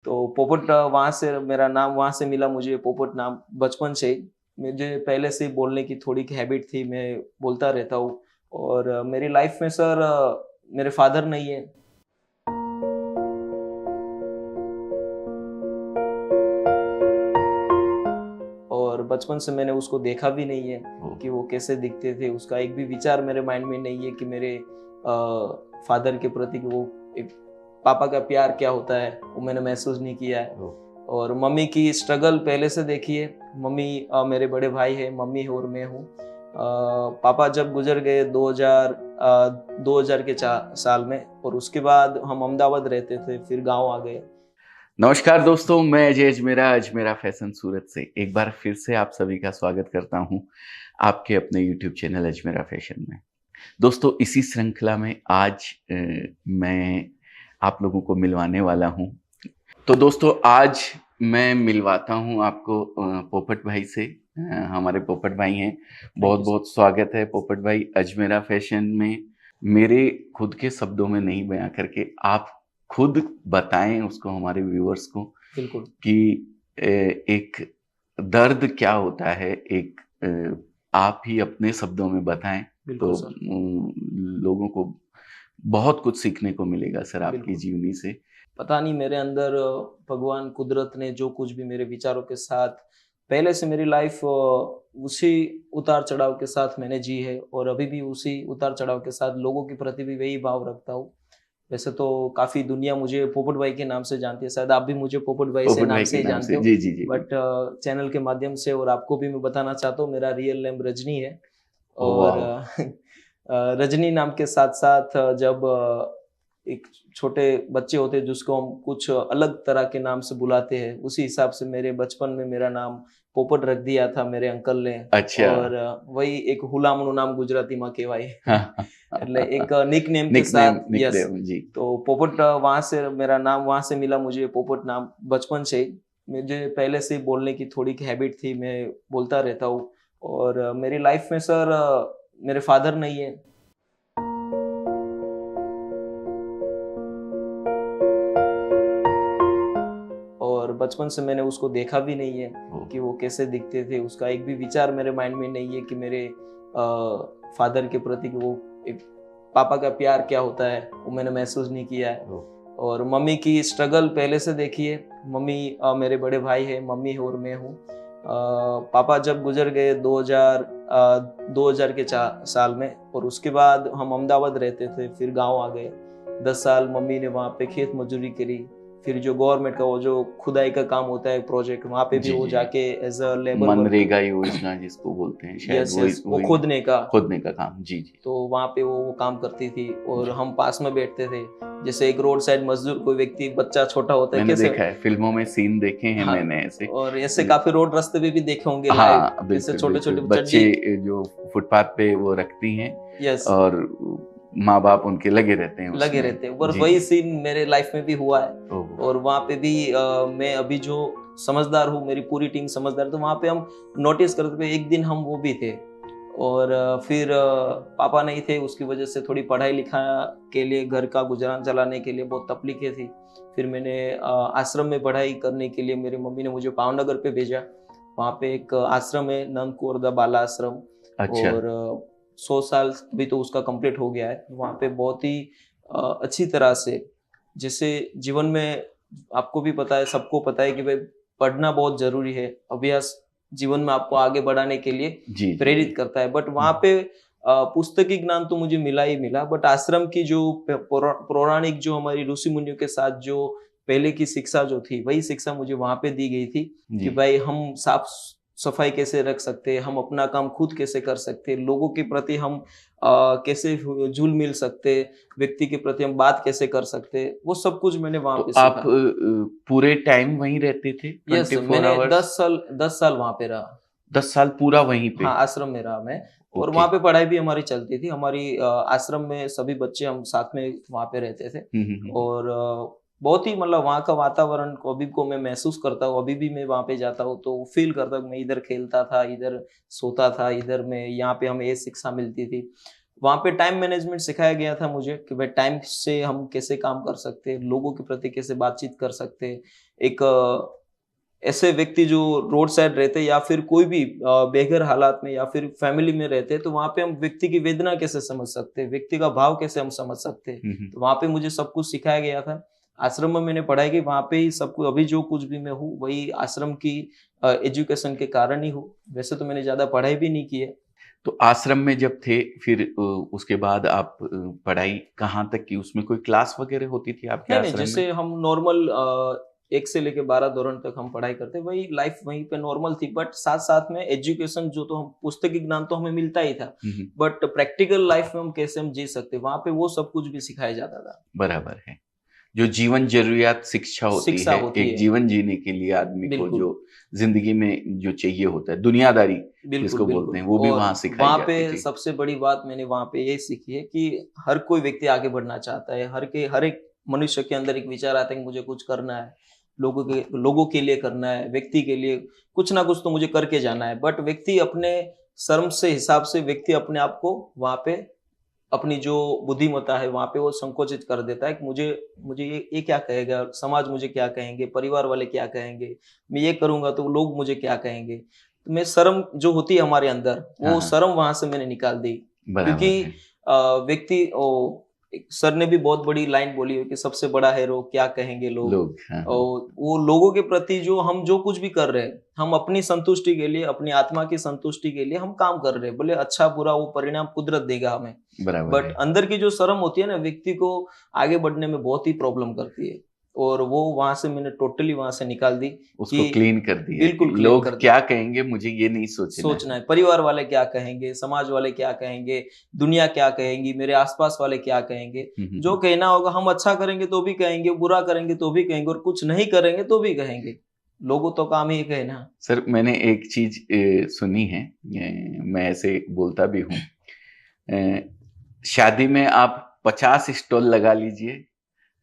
तो पोपट वहाँ से मेरा नाम वहाँ से मिला मुझे, पोपट नाम बचपन से ही। मुझे पहले से ही बोलने की थोड़ी हैबिट थी, मैं बोलता रहता हूँ। और मेरी लाइफ में सर मेरे फादर नहीं है। और बचपन से मैंने उसको देखा भी नहीं है कि वो कैसे दिखते थे। उसका एक भी विचार मेरे माइंड में नहीं है कि मेरे फादर के प्रति कि वो एक पापा का प्यार क्या होता है, वो मैंने महसूस नहीं किया है। और मम्मी की स्ट्रगल पहले से देखी है। मम्मी मेरे बड़े भाई है, मम्मी है और मैं हूँ। पापा जब गुजर गए 2000 के साल में, और उसके बाद हम अहमदाबाद रहते थे, फिर गांव आ गए। नमस्कार दोस्तों, मैं अजय अजमेरा फैशन सूरत से एक बार फिर से आप सभी का स्वागत करता हूं आपके अपने YouTube चैनल अजमेरा फैशन में। दोस्तों, इसी श्रृंखला में आज मैं आप लोगों को मिलवाने वाला हूं। तो दोस्तों, आज मैं मिलवाता हूं आपको पोपट भाई से। हमारे पोपट भाई हैं। बहुत बहुत स्वागत है पोपट भाई अजमेरा फैशन में। मेरे खुद के शब्दों में नहीं बयां करके आप खुद बताएं उसको, हमारे व्यूअर्स को, बिल्कुल कि एक दर्द क्या होता है, एक आप ही अपने शब्दों में बताएं तो लोगों को बहुत कुछ सीखने को मिलेगा सर आपकी जीवनी से। पता नहीं मेरे अंदर भगवान कुदरत ने जो कुछ भी मेरे विचारों के साथ, पहले से मेरी लाइफ उसी उतार चढ़ाव के साथ मैंने जी है, और अभी भी उसी उतार चढ़ाव के साथ लोगों के प्रति भी वही भाव रखता हूँ। वैसे तो काफी दुनिया मुझे पोपट भाई के नाम से जानती है, शायद आप भी मुझे पोपट भाई से नाम से ही जानते हो। जी जी जी। बट चैनल के माध्यम से और आपको भी मैं बताना चाहता हूँ, मेरा रियल नेम रजनी है। और रजनी नाम के साथ साथ जब एक छोटे बच्चे होते हैं जिसको हम कुछ अलग तरह के नाम से बुलाते हैं, उसी हिसाब से मेरे बचपन में मेरा नाम पोपट रख दिया था मेरे अंकल ने। अच्छा। और वही एक हुलामणु नाम गुजराती में कहवाय એટલે एक निक नेम के निकनेम साथ। यस, जी। तो पोपट वहां से मेरा नाम वहां से मिला मुझे, पोपट नाम बचपन से ही। मुझे पहले से ही बोलने की थोड़ी हैबिट थी, मैं बोलता रहता हूँ। और मेरी लाइफ में सर मेरे फादर नहीं है। और बचपन से मैंने उसको देखा भी नहीं है कि वो कैसे दिखते थे। उसका एक भी विचार मेरे माइंड में नहीं है कि मेरे फादर के प्रति कि वो एक पापा का प्यार क्या होता है, वो मैंने महसूस नहीं किया है। और मम्मी की स्ट्रगल पहले से देखी है। मम्मी मेरे बड़े भाई है, मम्मी है और मैं हूँ। पापा जब गुजर गए 2000 के साल में, और उसके बाद हम अहमदाबाद रहते थे, फिर गांव आ गए। 10 साल मम्मी ने वहाँ पे खेत मजदूरी करी। फिर जो गवर्नमेंट का वो जो खुदाई का काम होता है, प्रोजेक्ट, वहाँ पे भी वो जाके एज अ लेबर, मनरेगा योजना जिसको बोलते हैं शायद, यस, वो खोदने का काम। जी जी। तो वहाँ पे वो काम करती थी और हम पास में बैठते थे। जैसे एक रोड साइड मजदूर, कोई व्यक्ति, बच्चा छोटा होता है, मैंने कैसे देखा है, फिल्मों में सीन देखे हैं। हाँ, मैंने ऐसे, और ऐसे काफी रोड रास्ते पे भी देखे होंगे लाइव। हाँ जैसे बिल्कुल छोटे छोटे बच्चे जो फुटपाथ पे वो रखती हैं, यस, और माँ बाप उनके लगे रहते हैं और वही सीन मेरे लाइफ में भी हुआ है। और वहाँ पे भी मैं अभी जो समझदार हूँ, मेरी पूरी टीम समझदार है, तो वहाँ पे हम नोटिस करते थे। एक दिन हम वो भी थे, और फिर पापा नहीं थे, उसकी वजह से थोड़ी पढ़ाई लिखा के लिए, घर का गुजरान चलाने के लिए बहुत तकलीफें थी। फिर मैंने आश्रम में पढ़ाई करने के लिए मेरी मम्मी ने मुझे भावनगर पे भेजा। वहाँ पे एक आश्रम है, नंद कौर बाला आश्रम। अच्छा। और 100 साल अभी तो उसका कंप्लीट हो गया है। वहाँ पे बहुत ही अच्छी तरह से, जैसे जीवन में आपको भी पता है, सबको पता है कि भाई पढ़ना बहुत जरूरी है। अभ्यास जीवन में आपको आगे बढ़ाने के लिए प्रेरित करता है। बट वहाँ पे पुस्तकी ज्ञान तो मुझे मिला ही मिला, बट आश्रम की जो पौराणिक, जो हमारी ऋषि मुनियों के साथ जो पहले की शिक्षा जो थी, वही शिक्षा मुझे वहां पे दी गई थी कि भाई हम साफ सफाई कैसे रख सकते हैं, हम अपना काम खुद कैसे कर सकते हैं, लोगों के प्रति हम कैसे जुल मिल सकते, व्यक्ति के प्रति हम बात कैसे कर सकते, वो सब कुछ मैंने वहां पे सीखा। आप पूरे टाइम वहीं रहते थे? यस, मैंने 10 साल वहां पे रहा। 10 साल पूरा वहीं पे? हाँ, आश्रम में रहा मैं। और वहाँ पे पढ़ाई भी हमारी चलती थी। हमारी आश्रम में सभी बच्चे हम साथ में वहाँ पे रहते थे। और बहुत ही, मतलब वहाँ का वातावरण को अभी को मैं महसूस करता हूँ। अभी भी मैं वहाँ पे जाता हूँ तो फील करता हूँ, मैं इधर खेलता था, इधर सोता था, इधर में, यहाँ पे हमें ये शिक्षा मिलती थी। वहाँ पे टाइम मैनेजमेंट सिखाया गया था मुझे कि भाई टाइम से हम कैसे काम कर सकते हैं, लोगों के प्रति कैसे बातचीत कर सकते हैं, एक ऐसे व्यक्ति जो रोड साइड रहते या फिर कोई भी बेघर हालात में या फिर फैमिली में रहते हैं, तो वहाँ पे हम व्यक्ति की वेदना कैसे समझ सकते हैं, व्यक्ति का भाव कैसे हम समझ सकते हैं। तो वहाँ पे मुझे सब कुछ सिखाया गया था। आश्रम में मैंने पढ़ाई की, वहाँ पे ही सब कुछ, अभी जो कुछ भी मैं हूँ वही आश्रम की एजुकेशन के कारण ही हूँ। वैसे तो मैंने ज्यादा पढ़ाई भी नहीं की है। तो आश्रम में जब थे फिर उसके बाद आप पढ़ाई कहाँ तक की? उसमें कोई क्लास वगैरह होती थी आपके नहीं नहीं, आश्रम में? जैसे हम नॉर्मल 1 से लेके 12 दौरान तक हम पढ़ाई करते, वही लाइफ वहीं पे नॉर्मल थी। बट साथ साथ में एजुकेशन जो, तो हम पुस्तकीय ज्ञान तो हमें मिलता ही था, बट प्रैक्टिकल लाइफ में हम कैसे हम जी सकते, वहां पे वो सब कुछ भी सिखाया जाता था। बराबर है। जो जीवन जरूरियात शिक्षा होती शिक्षा है, होती एक है, जीवन जीने के लिए आदमी को बिल्कुल जो जिंदगी में जो चाहिए होता है, दुनियादारी बिल्कुल जिसको बोलते बिल्कुल। हैं, वो भी और वहां सिखाई वहाँ जाती पे थी। सबसे बड़ी बात मैंने वहाँ पे ये सीखी है कि हर कोई व्यक्ति आगे बढ़ना चाहता है। हर एक मनुष्य के अंदर एक विचार आता है कि मुझे कुछ करना है, लोगों के लिए करना है, व्यक्ति के लिए कुछ ना कुछ तो मुझे करके जाना है। बट व्यक्ति अपने शर्म से हिसाब से व्यक्ति अपने आप को वहाँ पे, अपनी जो बुद्धिमत्ता है वहाँ पे वो संकोचित कर देता है कि मुझे मुझे ये क्या कहेगा, समाज मुझे क्या कहेंगे, परिवार वाले क्या कहेंगे, मैं ये करूंगा तो लोग मुझे क्या कहेंगे। तो मैं शर्म जो होती है हमारे अंदर, हाँ वो हाँ, शर्म वहां से मैंने निकाल दी। बराबर क्योंकि है। व्यक्ति एक सर ने भी बहुत बड़ी लाइन बोली है कि सबसे बड़ा है लोग, क्या कहेंगे लोग। लोग, हाँ हाँ, और वो लोगों के प्रति जो हम जो कुछ भी कर रहे हैं, हम अपनी संतुष्टि के लिए, अपनी आत्मा की संतुष्टि के लिए हम काम कर रहे हैं, बोले अच्छा बुरा वो परिणाम कुदरत देगा हमें। बराबर बट है। अंदर की जो शर्म होती है ना, व्यक्ति को आगे बढ़ने में बहुत ही प्रॉब्लम करती है। और वो वहां से मैंने टोटली वहां से निकाल दी उसको कि क्लीन कर दिया कि बिल्कुल क्लीन लोग कर दी। क्या कहेंगे मुझे ये नहीं सोचना सोचना है। है परिवार वाले क्या कहेंगे, समाज वाले क्या कहेंगे, दुनिया क्या कहेंगी, मेरे आसपास वाले क्या कहेंगे। जो हम्म। कहना होगा, हम अच्छा करेंगे तो भी कहेंगे, बुरा करेंगे तो भी कहेंगे, और कुछ नहीं करेंगे तो भी कहेंगे। लोगों तो काम ही कहना। सर मैंने एक चीज सुनी है, मैं ऐसे बोलता भी हूँ, शादी में आप 50 स्टॉल लगा लीजिए,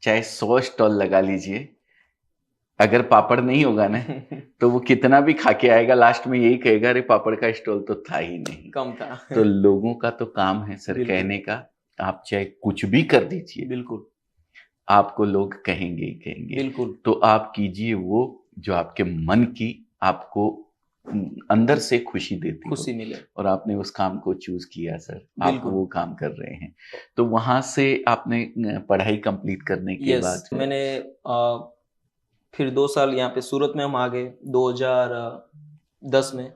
चाहे 100 स्टॉल लगा लीजिए, अगर पापड़ नहीं होगा ना तो वो कितना भी खा के आएगा, लास्ट में यही कहेगा अरे पापड़ का स्टॉल तो था ही नहीं। कम था। तो लोगों का तो काम है सर बिल्कुल कहने का, आप चाहे कुछ भी कर दीजिए, बिल्कुल आपको लोग कहेंगे ही कहेंगे। बिल्कुल तो आप कीजिए वो जो आपके मन की आपको अंदर से खुशी देती हो, खुशी मिले। और आपने उस काम को चूज किया सर, आप बिल्कुल। वो काम कर रहे हैं। तो वहां से आपने पढ़ाई कंप्लीट करने के यस, बाद मैंने फिर 2 साल यहाँ पे सूरत में हम आ गए 2010 में,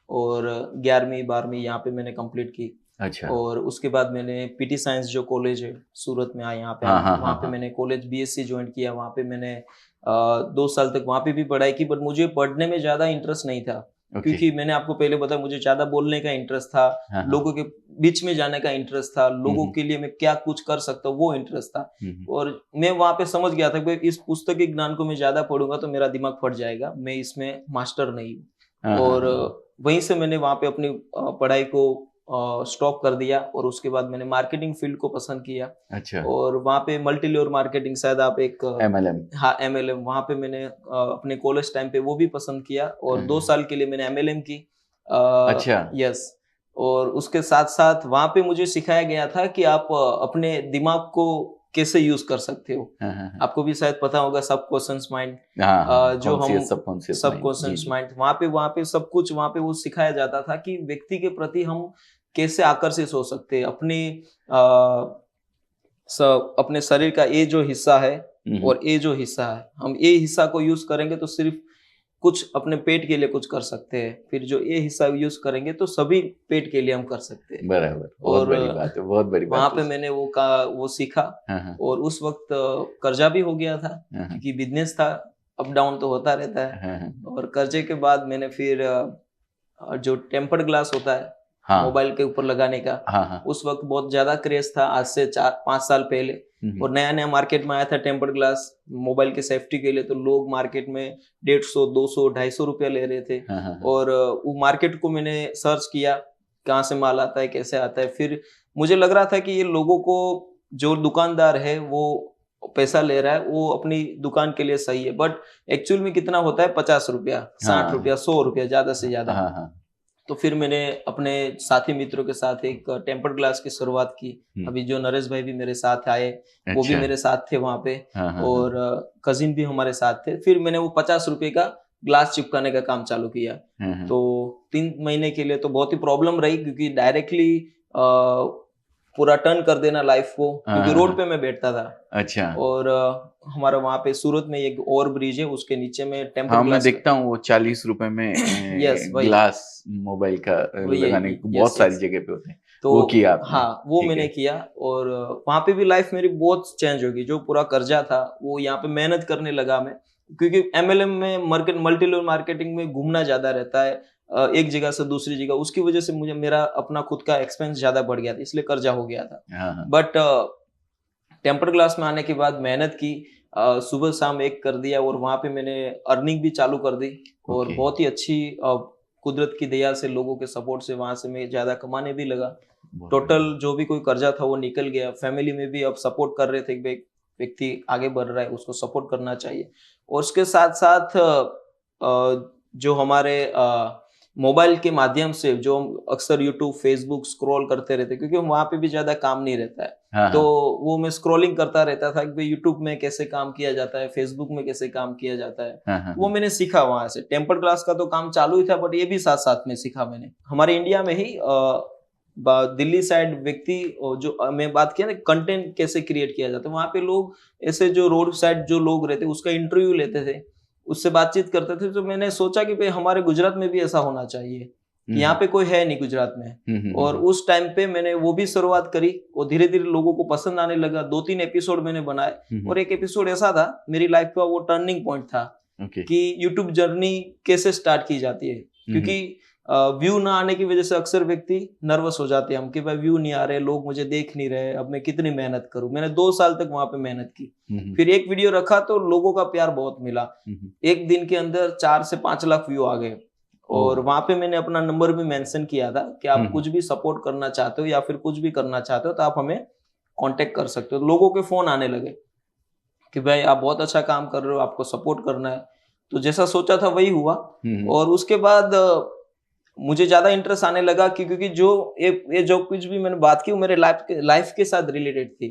और 11वीं 12वीं यहाँ पे मैंने कंप्लीट की। अच्छा, और उसके बाद मैंने पीटी साइंस जो कॉलेज है सूरत में आया, यहाँ पे हाँ हाँ वहाँ हाँ पे हाँ, मैंने कॉलेज बीएससी ज्वाइन किया। वहाँ पे मैंने 2 साल तक वहाँ पे भी पढ़ाई की, बट मुझे पढ़ने में ज़्यादा इंटरेस्ट नहीं था। ओके, क्योंकि मैंने आपको पहले बताया, मुझे ज़्यादा बोलने का इंटरेस्ट था, हाँ हाँ, लोगों के बीच में जाने का इंटरेस्ट था, लोगों के लिए मैं क्या कुछ कर सकता हूँ वो इंटरेस्ट था। हम्म, और मैं वहाँ पे समझ गया था कि इस पुस्तकीय ज्ञान को मैं ज़्यादा पढ़ूंगा तो मेरा दिमाग फट जाएगा, मैं इसमें मास्टर नहीं हूँ। हाँ हाँ और हाँ, वहीं से मैंने वहाँ पे अपनी पढ़ाई को स्टॉप कर दिया, और उसके बाद मैंने मार्केटिंग फील्ड को पसंद किया। अच्छा, और वहाँ पे मल्टी लेवल मार्केटिंग, शायद आप एक एमएलएम, हाँ एमएलएम, वहाँ पे मैंने अपने कॉलेज टाइम पे वो भी पसंद किया, और 2 साल के लिए मैंने एमएलएम की। अच्छा, यस। और उसके साथ साथ वहाँ पे मुझे सिखाया गया था कि आप अपने दिमाग को कैसे यूज कर सकते हो। हाँ हाँ आपको भी शायद पता होगा सबकॉन्शियस माइंड, हाँ हाँ, जो हम सबकॉन्शियस माइंड, जी सबकॉन्शियस जी, माइंड, वहाँ पे सब कुछ वहाँ पे वो सिखाया जाता था कि व्यक्ति के प्रति हम कैसे आकर्षित हो सकते हैं। अपने शरीर का ये जो हिस्सा है और ये जो हिस्सा है, हम ये हिस्सा को यूज करेंगे तो सिर्फ कुछ अपने पेट के लिए कुछ कर सकते हैं, फिर जो ये हिस्सा यूज करेंगे तो सभी पेट के लिए हम कर सकते हैं। बराबर, बहुत और बड़ी बात है, बहुत बड़ी वहां बात पे है। मैंने वो सीखा। हाँ हाँ और उस वक्त कर्जा भी हो गया था, हाँ हाँ क्योंकि बिजनेस था, अप डाउन तो होता रहता है। हाँ हाँ और कर्जे के बाद मैंने फिर जो टेम्पर्ड ग्लास होता है हाँ मोबाइल के ऊपर लगाने का, हाँ हाँ, उस वक्त बहुत ज्यादा क्रेज था, आज से 4-5 साल पहले। और नया नया मार्केट में आया था टेम्पर्ड ग्लास मोबाइल के सेफ्टी के लिए, तो लोग मार्केट में 150, 200, 250 रुपया ले रहे थे। हाँ हाँ, और वो मार्केट को मैंने सर्च किया, कहाँ से माल आता है, कैसे आता है। फिर मुझे लग रहा था कि ये लोगों को, जो दुकानदार है वो पैसा ले रहा है, वो अपनी दुकान के लिए सही है, बट एक्चुअल में कितना होता है, 50 रुपया, 60 रुपया, 100 रुपया, ज्यादा से ज्यादा। हाँ हाँ, तो फिर मैंने अपने साथी मित्रों के साथ एक टेम्पर्ड ग्लास की शुरुआत की। अभी जो नरेश भाई भी मेरे साथ आए, वो भी अच्छा। मेरे साथ थे वहाँ पे, हाँ, हाँ, और कजिन भी हमारे साथ थे। फिर मैंने वो 50 रुपए का ग्लास चिपकाने का काम चालू किया। हाँ, हाँ। तो 3 महीने के लिए तो बहुत ही प्रॉब्लम रही, क्योंकि डायरेक्टली पूरा टर्न कर देना लाइफ को, हाँ, क्योंकि हाँ, रोड हाँ। पे मैं बैठता था। अच्छा। और हमारा वहाँ पे सूरत में एक ओवर ब्रिज है, उसके नीचे में टेम्पर्ड हाँ, मैं ग्लास देखता हूँ वो 40 रुपए में यस वही ग्लास मोबाइल का वही लगाने को बहुत यस सारी यस। जगह पे होते हैं। तो वो किया आपने। हाँ, वो ठीक मैंने है। किया, और वहाँ पे भी लाइफ मेरी बहुत चेंज होगी। जो पूरा कर्जा था वो यहाँ पे मेहनत करने लगा मैं, क्योंकि एमएलएम में मार्केट मल्टी लेवल मार्केटिंग में घूमना ज्यादा रहता है, एक जगह से दूसरी जगह। उसकी वजह से मुझे मेरा अपना खुद का एक्सपेंस ज्यादा बढ़ गया था, इसलिए कर्जा हो गया था। हाँ, हाँ। बट टेम्पर्ड ग्लास में आने के बाद मेहनत की, सुबह शाम एक कर दिया, और वहाँ पे मैंने अर्निंग भी चालू कर दी। और ओके। बहुत ही अच्छी कुदरत की दया से, लोगों के सपोर्ट से वहाँ से मैं ज्यादा कमाने भी लगा। बहुत टोटल बढ़िया। जो भी कोई कर्जा था वो निकल गया। फैमिली में भी अब सपोर्ट कर रहे थे कि भाई व्यक्ति आगे बढ़ रहा है, उसको सपोर्ट करना चाहिए। और उसके साथ साथ जो हमारे मोबाइल के माध्यम से जो हम अक्सर यूट्यूब फेसबुक स्क्रॉल करते रहते, क्योंकि वहाँ पे भी ज्यादा काम नहीं रहता है। हाँ, तो हाँ। वो मैं स्क्रॉलिंग करता रहता था कि भाई यूट्यूब में कैसे काम किया जाता है, फेसबुक में कैसे काम किया जाता है। हाँ, हाँ, वो हाँ। मैंने सीखा वहां से। टेम्पर्ड ग्लास का तो काम चालू ही था, बट ये भी साथ साथ में सीखा मैंने। हमारे इंडिया में ही दिल्ली साइड व्यक्ति, जो मैं बात किया ना कंटेंट कैसे क्रिएट किया जाता है, वहाँ पे लोग ऐसे जो रोड साइड जो लोग रहते उसका इंटरव्यू लेते थे, उससे बातचीत करते थे। तो मैंने सोचा कि भाई हमारे गुजरात में भी ऐसा होना चाहिए, कि यहाँ पे कोई है नहीं गुजरात में। और उस टाइम पे मैंने वो भी शुरुआत करी, और धीरे धीरे लोगों को पसंद आने लगा। 2-3 एपिसोड मैंने बनाए, और एक एपिसोड ऐसा था मेरी लाइफ का, वो टर्निंग पॉइंट था ओके। कि यूट्यूब जर्नी कैसे स्टार्ट की जाती है। क्योंकि व्यू ना आने की वजह से अक्सर व्यक्ति नर्वस हो जाते हैं हम, कि भाई व्यू नहीं आ रहे, लोग मुझे देख नहीं रहे, अब मैं कितनी मेहनत करूं। मैंने 2 साल तक वहां पे मेहनत की। फिर एक वीडियो रखा तो लोगों का प्यार बहुत मिला। एक दिन के अंदर 4 से 5 लाख व्यू आ गए। और वहां पे मैंने अपना नंबर भी मेंशन किया था कि आप कुछ भी सपोर्ट करना चाहते हो या फिर कुछ भी करना चाहते हो तो आप हमें कांटेक्ट कर सकते हो। लोगों के फोन आने लगे कि भाई आप बहुत अच्छा काम कर रहे हो, आपको सपोर्ट करना है। तो जैसा सोचा था वही हुआ। और उसके बाद मुझे ज्यादा इंटरेस्ट आने लगा कि क्योंकि जो ये जो कुछ भी मैंने बात की वो मेरे लाइफ के साथ रिलेटेड थी।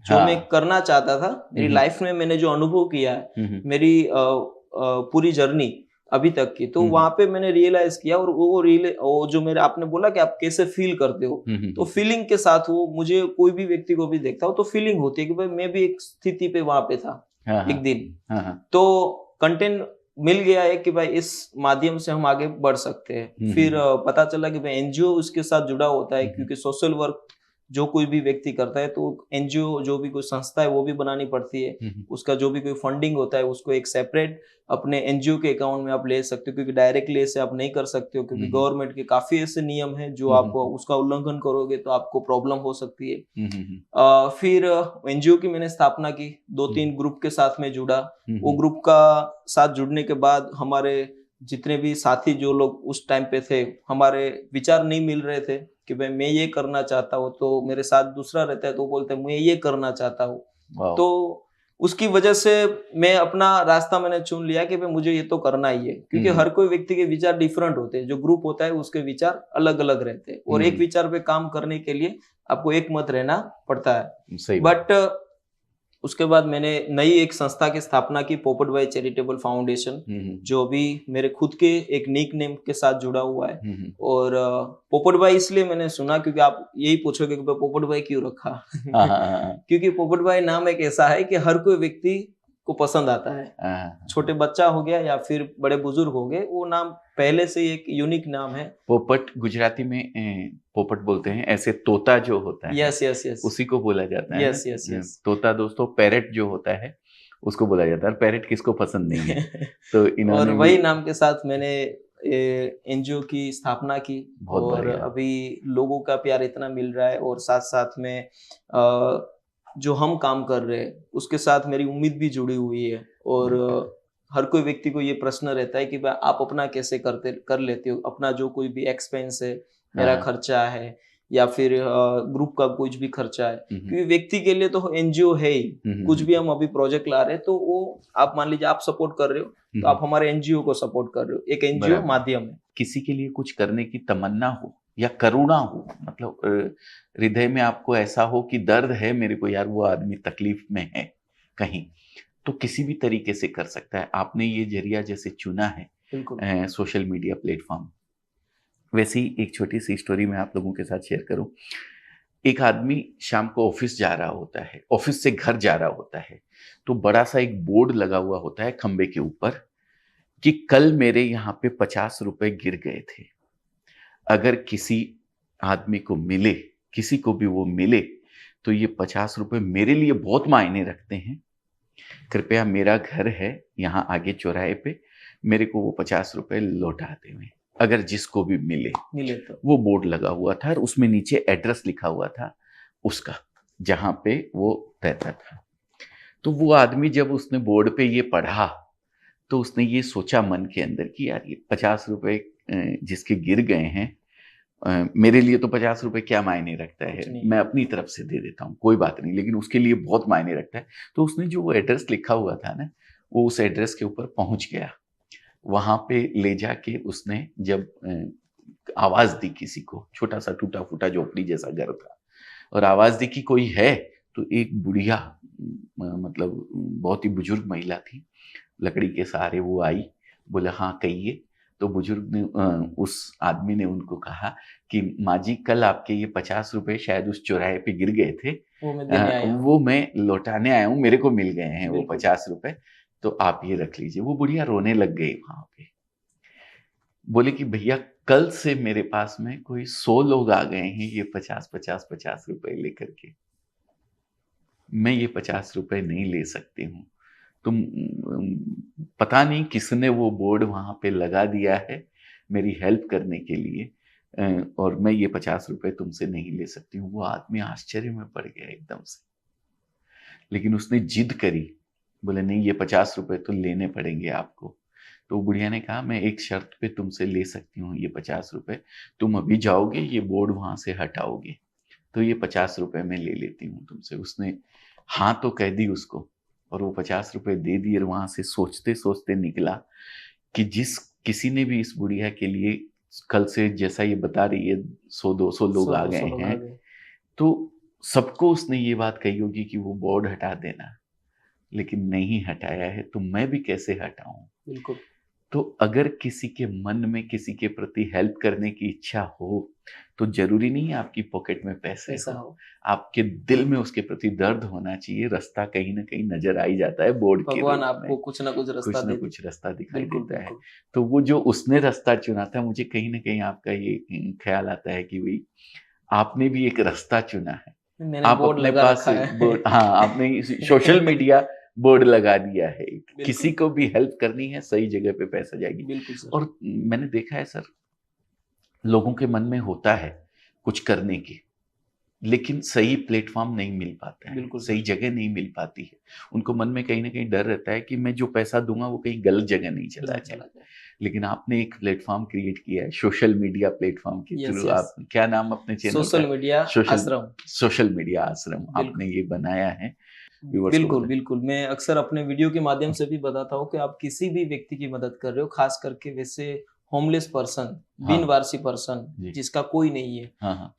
जो मैं करना चाहता था मेरी लाइफ में, मैंने जो अनुभव किया है मेरी पूरी जर्नी अभी तक की, तो वहां पे मैंने रियलाइज किया। और वो जो मेरे आपने बोला कि आप कैसे फील करते हो, तो फीलिंग के साथ वो मुझे कोई भी व्यक्ति को भी देखता हूँ तो फीलिंग होती है कि भाई मैं भी एक स्थिति पे वहां पे था एक दिन। तो कंटेंट मिल गया है कि भाई इस माध्यम से हम आगे बढ़ सकते हैं। फिर पता चला कि भाई एनजीओ उसके साथ जुड़ा होता है, क्योंकि सोशल वर्क जो कोई भी व्यक्ति करता है तो एनजीओ जो भी कोई संस्था है वो भी बनानी पड़ती है। उसका जो भी कोई फंडिंग होता है उसको एक सेपरेट अपने एनजीओ के अकाउंट में आप ले सकते हो, क्योंकि डायरेक्टली ऐसे आप नहीं कर सकते हो, क्योंकि गवर्नमेंट के काफी ऐसे नियम है जो आप उसका उल्लंघन करोगे तो आपको प्रॉब्लम हो सकती है। फिर एनजीओ की मैंने स्थापना की, 2-3 ग्रुप के साथ में जुड़ा। वो ग्रुप का साथ जुड़ने के बाद हमारे जितने भी साथी जो लोग उस टाइम पे थे, हमारे विचार नहीं मिल रहे थे कि भाई मैं ये करना चाहता हूँ, तो मेरे साथ दूसरा रहता है तो बोलते हैं मैं ये करना चाहता हूँ। तो उसकी वजह से मैं अपना रास्ता मैंने चुन लिया कि भाई मुझे ये तो करना ही है, क्योंकि हर कोई व्यक्ति के विचार डिफरेंट होते हैं। जो ग्रुप होता है उसके विचार अलग अलग रहते हैं, और एक विचार पे काम करने के लिए आपको एक मत रहना पड़ता है। बट उसके बाद मैंने नई एक संस्था की स्थापना की, पोपट भाई चैरिटेबल फाउंडेशन, जो भी मेरे खुद के एक निक नेम के साथ जुड़ा हुआ है। और पोपट भाई इसलिए मैंने सुना, क्योंकि आप यही पूछोगे कि पोपट भाई क्यों रखा क्योंकि पोपट भाई नाम एक ऐसा है कि हर कोई व्यक्ति को पसंद आता है। छोटे बच्चा हो गया या फिर बड़े बुजुर्ग हो गए, वो नाम पहले से एक यूनिक नाम है। पोपट गुजराती में पोपट बोलते हैं, ऐसे तोता जो होता है यस उसी को बोला जाता है। यस तोता दोस्तों पैरेट जो होता है उसको बोला जाता है। पैरेट किसको पसंद नहीं है तो इन्होंने और वही नाम के साथ मैंने एनजीओ की स्थापना की। और अभी लोगों का प्यार इतना मिल रहा है, और साथ साथ में जो हम काम कर रहे हैं उसके साथ मेरी उम्मीद भी जुड़ी हुई है। और हर कोई व्यक्ति को ये प्रश्न रहता है कि भाई आप अपना कैसे कर लेते हो, अपना जो कोई भी एक्सपेंस है, मेरा खर्चा है या फिर ग्रुप का कुछ भी खर्चा है, क्योंकि व्यक्ति के लिए तो एनजीओ है ही। कुछ भी हम अभी प्रोजेक्ट ला रहे हैं तो वो आप मान लीजिए आप सपोर्ट कर रहे हो तो आप हमारे एनजीओ को सपोर्ट कर रहे हो, एक एनजीओ माध्यम है। किसी के लिए कुछ करने की तमन्ना हो या करुणा हो, मतलब हृदय में आपको ऐसा हो कि दर्द है मेरे को यार, वो आदमी तकलीफ में है कहीं, तो किसी भी तरीके से कर सकता है। आपने ये जरिया जैसे चुना है सोशल मीडिया प्लेटफॉर्म, वैसे ही एक छोटी सी स्टोरी मैं आप लोगों के साथ शेयर करूं। एक आदमी शाम को ऑफिस जा रहा होता है, ऑफिस से घर जा रहा होता है, तो बड़ा सा एक बोर्ड लगा हुआ होता है खंबे के ऊपर कि कल मेरे यहाँ पे 50 रुपए गिर गए थे, अगर किसी आदमी को मिले, किसी को भी वो मिले, तो ये 50 रुपए मेरे लिए बहुत मायने रखते हैं, कृपया मेरा घर है यहाँ आगे चौराहे पे, मेरे को वो 50 रुपए लौटा दें, अगर जिसको भी मिले तो। वो बोर्ड लगा हुआ था और उसमें नीचे एड्रेस लिखा हुआ था उसका, जहां पे वो रहता था। तो वो आदमी जब उसने बोर्ड पे ये पढ़ा तो उसने ये सोचा मन के अंदर कि यार ये 50 रुपए जिसके गिर गए हैं, मेरे लिए तो 50 रुपए क्या मायने रखता है, मैं अपनी तरफ से दे देता हूँ, कोई बात नहीं, लेकिन उसके लिए बहुत मायने रखता है। तो उसने जो वो एड्रेस लिखा हुआ था ना, वो उस एड्रेस के ऊपर पहुंच गया। वहां पे ले जाके उसने जब आवाज दी किसी को, छोटा सा टूटा फूटा झोपड़ी जैसा घर था, और आवाज दी कि कोई है, तो एक बुढ़िया, मतलब बहुत ही बुजुर्ग महिला थी, लकड़ी के सहारे वो आई, बोले हाँ कहिए। तो बुजुर्ग ने, उस आदमी ने उनको कहा कि माँ जी कल आपके ये 50 रुपए शायद उस चौराहे पे गिर गए थे, वो मैं लौटाने आया हूँ, मेरे को मिल गए हैं वो 50 रुपए, तो आप ये रख लीजिए। वो बुढ़िया रोने लग गई वहां पे, बोले कि भैया कल से मेरे पास में कोई 100 लोग आ गए हैं ये 50 रुपए लेकर के, मैं ये 50 रुपए नहीं ले सकती हूँ। तुम पता नहीं किसने वो बोर्ड वहां पे लगा दिया है मेरी हेल्प करने के लिए, और मैं ये 50 रुपए तुमसे नहीं ले सकती हूँ। वो आदमी आश्चर्य में पड़ गया एकदम से, लेकिन उसने जिद करी, बोले नहीं ये 50 रुपए तो लेने पड़ेंगे आपको। तो बुढ़िया ने कहा मैं एक शर्त पे तुमसे ले सकती हूँ ये 50 रुपए, तुम अभी जाओगे ये बोर्ड वहां से हटाओगे तो ये 50 रुपए मैं ले लेती हूँ तुमसे। उसने हाँ तो कह दी उसको, और वो 50 रुपए दे दिए। और वहां से सोचते सोचते निकला कि जिस किसी ने भी इस बुढ़िया के लिए कल से, जैसा ये बता रही है 100-200 लोग आ गए हैं, तो सबको उसने ये बात कही होगी कि वो बोर्ड हटा देना, लेकिन नहीं हटाया है, तो मैं भी कैसे हटाऊं। बिल्कुल। तो अगर किसी के मन में किसी के प्रति हेल्प करने की इच्छा हो, तो जरूरी नहीं है आपकी पॉकेट में पैसे हो, आपके दिल में उसके प्रति दर्द होना चाहिए। रास्ता कहीं ना कहीं नजर आ ही जाता है बोर्ड के, भगवान आपको कुछ ना कुछ रास्ता दिखाई देता है। तो वो जो उसने रास्ता चुना था, मुझे कहीं ना कहीं आपका ये ख्याल आता है कि भाई आपने भी एक रास्ता चुना है, आप अपने पास बोर्ड, हाँ आपने सोशल मीडिया बोर्ड लगा दिया है, किसी को भी हेल्प करनी है सही जगह पे पैसा जाएगी। और मैंने देखा है सर, लोगों के मन में होता है कुछ करने की, लेकिन सही प्लेटफॉर्म नहीं मिल पाता है, सही जगह नहीं मिल पाती है। उनको मन में कहीं ना कहीं डर रहता है कि मैं जो पैसा दूंगा वो कहीं गलत जगह नहीं चला जाए। लेकिन आपने एक प्लेटफॉर्म क्रिएट किया है सोशल मीडिया प्लेटफॉर्म के थ्रू। आप क्या नाम अपने चैनल? सोशल मीडिया आश्रम आपने ये बनाया है। बिल्कुल। मैं अक्सर अपने वीडियो के माध्यम से भी बताता हूँ कि आप किसी भी व्यक्ति की मदद कर रहे हो, खास करके वैसे होमलेस पर्सन, बिनवारसी पर्सन जिसका कोई नहीं है,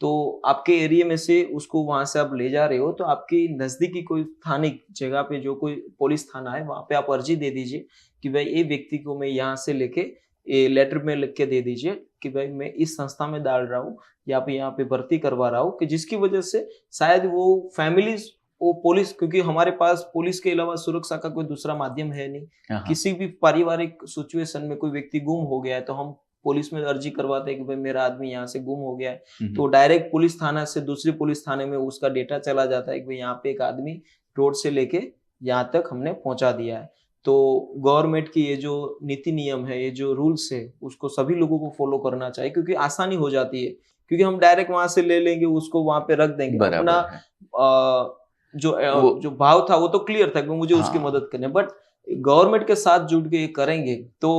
तो आपके एरिया में से उसको वहां से आप ले जा रहे हो, तो आपकी नजदीकी कोई स्थानिक जगह पे जो कोई पुलिस थाना है वहां पे आप अर्जी दे दीजिए कि भाई ये व्यक्ति को मैं यहाँ से लेके ये लेटर में लिख के दे दीजिए कि भाई मैं इस संस्था में डाल रहा हूँ या पे यहाँ पे भर्ती करवा रहा हूँ, कि जिसकी वजह से शायद वो फैमिलीज, वो पुलिस, क्योंकि हमारे पास पुलिस के अलावा सुरक्षा का कोई दूसरा माध्यम है नहीं। किसी भी पारिवारिक सिचुएशन में कोई व्यक्ति गुम हो गया है तो हम पुलिस में अर्जी करवाते हैं कि भाई मेरा आदमी यहाँ से गुम हो गया है, तो डायरेक्ट पुलिस थाना से दूसरी पुलिस थाने में उसका डेटा चला जाता है कि भाई यहाँ पे एक आदमी रोड से लेके यहाँ तक हमने पहुंचा दिया है। तो गवर्नमेंट की ये जो नीति नियम है, ये जो रूल्स है, उसको सभी लोगों को फॉलो करना चाहिए, क्योंकि आसानी हो जाती है, क्योंकि हम डायरेक्ट वहां से ले लेंगे, उसको वहां पे रख देंगे, अपना जो भाव था वो तो क्लियर था कि मुझे उसकी मदद करनी है। बट गवर्नमेंट के साथ जुड़ के करेंगे तो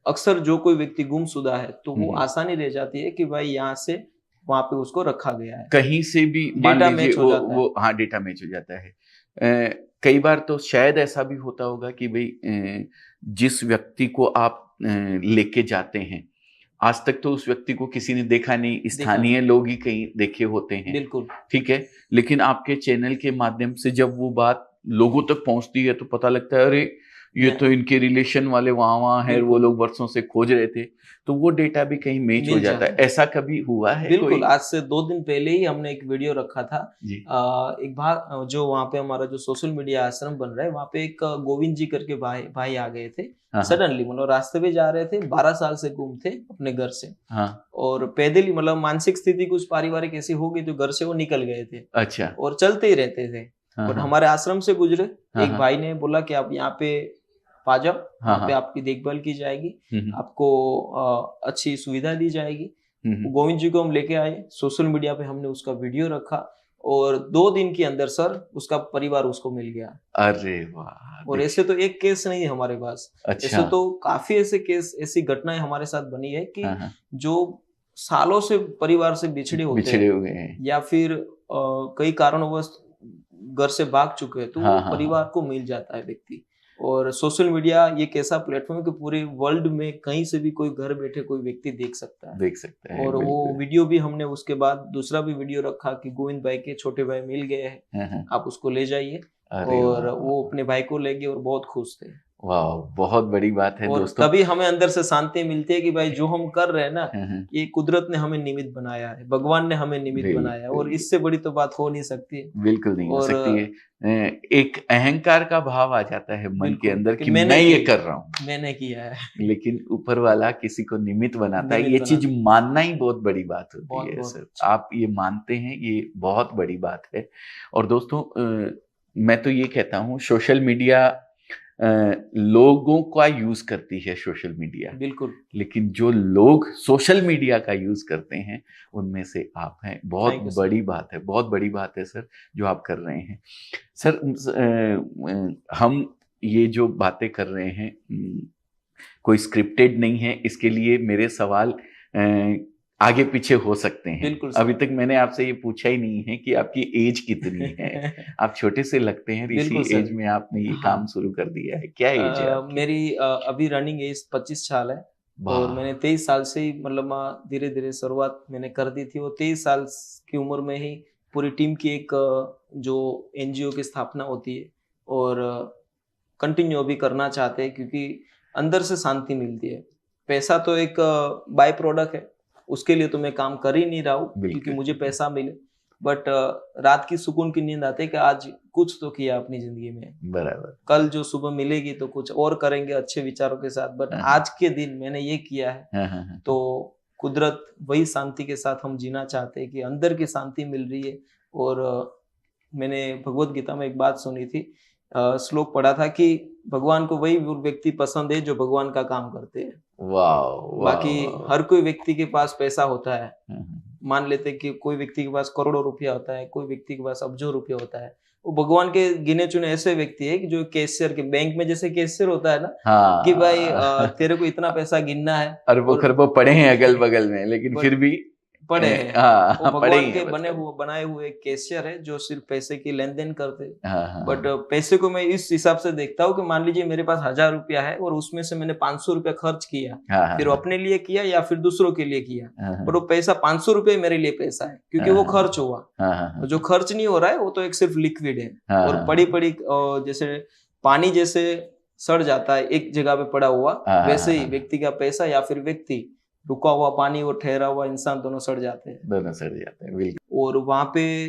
अक्सर जो कोई व्यक्ति गुमशुदा है तो वो आसानी रह जाती है कि भाई यहाँ से वहां पे उसको रखा गया है। कहीं से भी मान डेटा लीजिए मैच हो जाता है। वो हाँ डेटा मैच हो जाता है। कई बार तो शायद ऐसा भी होता होगा कि भाई जिस व्यक्ति को आप लेके जाते हैं, आज तक तो उस व्यक्ति को किसी ने देखा नहीं, स्थानीय लोग ही कहीं देखे होते हैं, बिल्कुल ठीक है, लेकिन आपके चैनल के माध्यम से जब वो बात लोगों तक पहुंचती है तो पता लगता है अरे ये तो इनके रिलेशन वाले वहां है, वो लोग वर्षों से खोज रहे थे, तो वो डेटा भी कहीं मैच हो जाता है। ऐसा कभी हुआ है? बिल्कुल, कोई? आज से 2 दिन पहले ही हमने एक वीडियो रखा था। एक भाग जो वहाँ पे हमारा जो सोशल मीडिया आश्रम बन रहा है, वहाँ पे एक गोविंद जी करके भाई आ गए थे सडनली, मतलब रास्ते पे जा रहे थे, 12 साल से गुम थे अपने घर से, और पैदल ही, मतलब मानसिक स्थिति कुछ पारिवारिक ऐसी हो गई तो घर से वो निकल गए थे। अच्छा। और चलते ही रहते थे, बट हमारे आश्रम से गुजरे, एक भाई ने बोला कि आप यहाँ पे आ जाओ, वहाँ पे आपकी देखभाल की जाएगी, आपको अच्छी सुविधा दी जाएगी। गोविंद जी को हम लेके आए, सोशल मीडिया पे हमने उसका वीडियो रखा, और 2 दिन के अंदर सर उसका परिवार उसको मिल गया। अरे वाह! और ऐसे तो एक केस नहीं है हमारे पास, ऐसे तो काफी ऐसे केस, ऐसी घटनाएं हमारे साथ बनी है कि जो सालों से परिवार से बिछड़े हुए हैं, या फिर कई कारणवश घर से भाग चुके हैं, तो परिवार को मिल जाता है व्यक्ति। और सोशल मीडिया ये एक ऐसा प्लेटफॉर्म है कि पूरे वर्ल्ड में कहीं से भी कोई घर बैठे कोई व्यक्ति देख सकता है। और वो वीडियो भी हमने उसके बाद दूसरा भी वीडियो रखा कि गोविंद भाई के छोटे भाई मिल गए हैं, आप उसको ले जाइए, और वो अपने भाई को ले गए और बहुत खुश थे। वाह, बहुत बड़ी बात है और दोस्तों। तभी हमें अंदर से शांति मिलती है कि भाई जो हम कर रहे हैं ना, ये कुदरत ने हमें निमित्त बनाया है, भगवान ने हमें निमित्त बनाया है, और इससे बड़ी तो बात हो नहीं सकती। बिल्कुल नहीं हो सकती है। एक अहंकार का भाव आ जाता है मन के अंदर कि मैं ये कर रहा हूँ, मैंने किया है, लेकिन ऊपर वाला किसी को निमित्त बनाता है। ये चीज मानना ही बहुत बड़ी बात होती है सर। आप ये मानते हैं, ये बहुत बड़ी बात है। और दोस्तों मैं तो ये कहता हूँ, सोशल मीडिया लोगों का यूज करती है सोशल मीडिया, बिल्कुल, लेकिन जो लोग सोशल मीडिया का यूज करते हैं उनमें से आप हैं। बहुत बड़ी बात है, बहुत बड़ी बात है सर जो आप कर रहे हैं। सर हम ये जो बातें कर रहे हैं कोई स्क्रिप्टेड नहीं है, इसके लिए मेरे सवाल आगे पीछे हो सकते हैं। अभी तक मैंने आपसे ये पूछा ही नहीं है कि आपकी एज कितनी है। आप छोटे से लगते हैं, इसी एज में आपने ये काम शुरू कर दिया है। क्या एज है आपकी? मेरी अभी रनिंग एज 25 साल है, और मैंने 23 साल से ही, मतलब धीरे धीरे शुरुआत मैंने कर दी थी, और 23 साल की उम्र में ही पूरी टीम की एक जो एनजीओ की स्थापना होती है, और कंटिन्यू भी करना चाहते हैं, क्योंकि अंदर से शांति मिलती है। पैसा तो एक बाय प्रोडक्ट है, उसके लिए तो मैं काम कर ही नहीं रहा हूँ क्योंकि मुझे पैसा मिले, बट रात की सुकून की नींद आती है कि आज कुछ तो किया अपनी जिंदगी में, बराबर। कल जो सुबह मिलेगी तो कुछ और करेंगे अच्छे विचारों के साथ, बट आज के दिन मैंने ये किया है। तो कुदरत वही शांति के साथ हम जीना चाहते हैं कि अंदर की शांति मिल रही है। और मैंने भगवत गीता में एक बात सुनी थी, श्लोक पढ़ा था कि भगवान को वही व्यक्ति पसंद है जो भगवान का काम करते हैं। बाकी हर कोई व्यक्ति के पास पैसा होता है, मान लेते कि कोई व्यक्ति के पास करोड़ों रुपया होता है, कोई व्यक्ति के पास अब्जों रुपया होता है। वो भगवान के गिने चुने ऐसे व्यक्ति है कि जो कैशियर के, बैंक में जैसे कैशियर होता है ना, कि भाई तेरे को इतना पैसा गिनना है, अरबों खरबों पड़े हैं अगल बगल में, लेकिन फिर भी पड़े हैं। वो भगवान के बनाए हुए कैशियर है जो सिर्फ पैसे की लेन देन करते हैं। बट पैसे को मैं इस हिसाब से देखता हूँ कि मान लीजिए मेरे पास 1000 रुपया है, और उसमें से मैंने 500 रुपया खर्च किया, फिर अपने लिए किया या फिर दूसरों के लिए किया, पर वो पैसा 500 रुपये मेरे लिए पैसा है, क्योंकि वो खर्च हुआ। जो खर्च नहीं हो रहा है वो तो एक सिर्फ लिक्विड है, और पड़ी जैसे पानी जैसे सड़ जाता है एक जगह पे पड़ा हुआ, वैसे ही व्यक्ति का पैसा या फिर व्यक्ति, रुका हुआ पानी और ठहरा हुआ इंसान, दोनों सड़ जाते हैं। बिल्कुल। और वहाँ पे